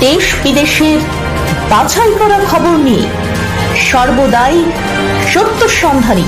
দেশ বিদেশের বাছাই করা খবর নিয়ে সর্বদাই সত্য সন্ধানী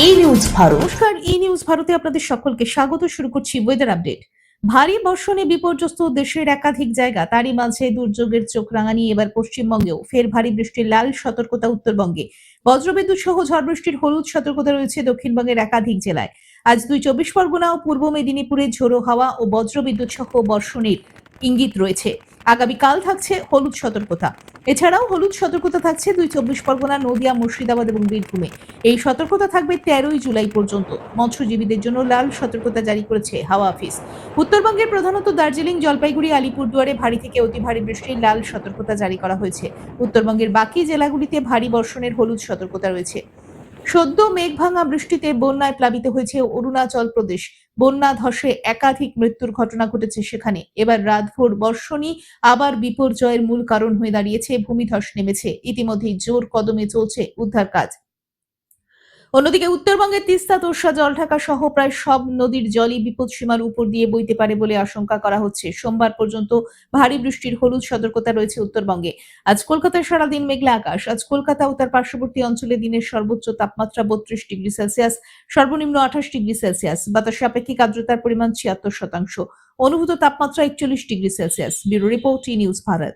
ই নিউজ ভারত। নমস্কার, ই নিউজ ভারতে আপনাদের সকলকে স্বাগত। শুরু করছি ওয়েদার আপডেট। ভারী বর্ষণে বিপর্যস্ত দেশের একাধিক জায়গা, তারই মাঝে দুর্যোগের চোখ রাঙানি এবার পশ্চিমবঙ্গেও ফের ভারী বৃষ্টির লাল সতর্কতা উত্তরবঙ্গে। বজ্রবিদ্যুৎ সহ ঝড় বৃষ্টির হলুদ সতর্কতা রয়েছে দক্ষিণবঙ্গের একাধিক জেলায়। আজ 24 পরগনা ও পূর্ব মেদিনীপুরে ঝোড়ো হাওয়া ও বজ্রবিদ্যুৎ সহ বর্ষণের ইঙ্গিত রয়েছে। আগামীকাল থাকছে হলুদ সতর্কতা। এছাড়াও হলুদ সতর্কতা থাকছে 24 পরগনা, নদিয়া, মুর্শিদাবাদ এবং বীরভূমে। এই সতর্কতা থাকবে 13ই জুলাই পর্যন্ত। মৎস্যজীবীদের জন্য লাল সতর্কতা জারি করেছে হাওয়া অফিস। উত্তরবঙ্গের প্রধানত দার্জিলিং, জলপাইগুড়ি, আলিপুরদুয়ারে ভারী থেকে অতি ভারী বৃষ্টির লাল সতর্কতা জারি করা হয়েছে। উত্তরবঙ্গের বাকি জেলাগুলিতে ভারী বর্ষণের হলুদ সতর্কতা রয়েছে। সদ্য মেঘভাঙা বৃষ্টিতে বন্যায় প্লাবিত হয়েছে অরুণাচল প্রদেশ। বন্যা ধসে একাধিক মৃত্যুর ঘটনা ঘটেছে সেখানে। এবার রাতভর বর্ষণই আবার বিপর্যয়ের মূল কারণ হয়ে দাঁড়িয়েছে। ভূমিধস নেমেছে, ইতিমধ্যেই জোর কদমে চলছে উদ্ধার কাজ। অন্যদিকে উত্তরবঙ্গের তিস্তা, তোর্ষা, জলঢাকা সহ প্রায় সব নদীর জলই বিপদসীমার উপর দিয়ে বইতে পারে বলে আশঙ্কা করা হচ্ছে। সোমবার পর্যন্ত ভারী বৃষ্টির হলুদ সতর্কতা রয়েছে উত্তরবঙ্গে। আজ কলকাতায় সারাদিন মেঘলা আকাশ। আজ কলকাতা ও তার পার্শ্ববর্তী অঞ্চলে দিনের সর্বোচ্চ তাপমাত্রা 32 ডিগ্রি সেলসিয়াস, সর্বনিম্ন 28 ডিগ্রি সেলসিয়াস। বাতাসে আপেক্ষিক আর্দ্রতার পরিমাণ 76%। অনুভূত তাপমাত্রা 41 ডিগ্রি সেলসিয়াস। ব্যুরো রিপোর্ট, ই নিউজ ভারত।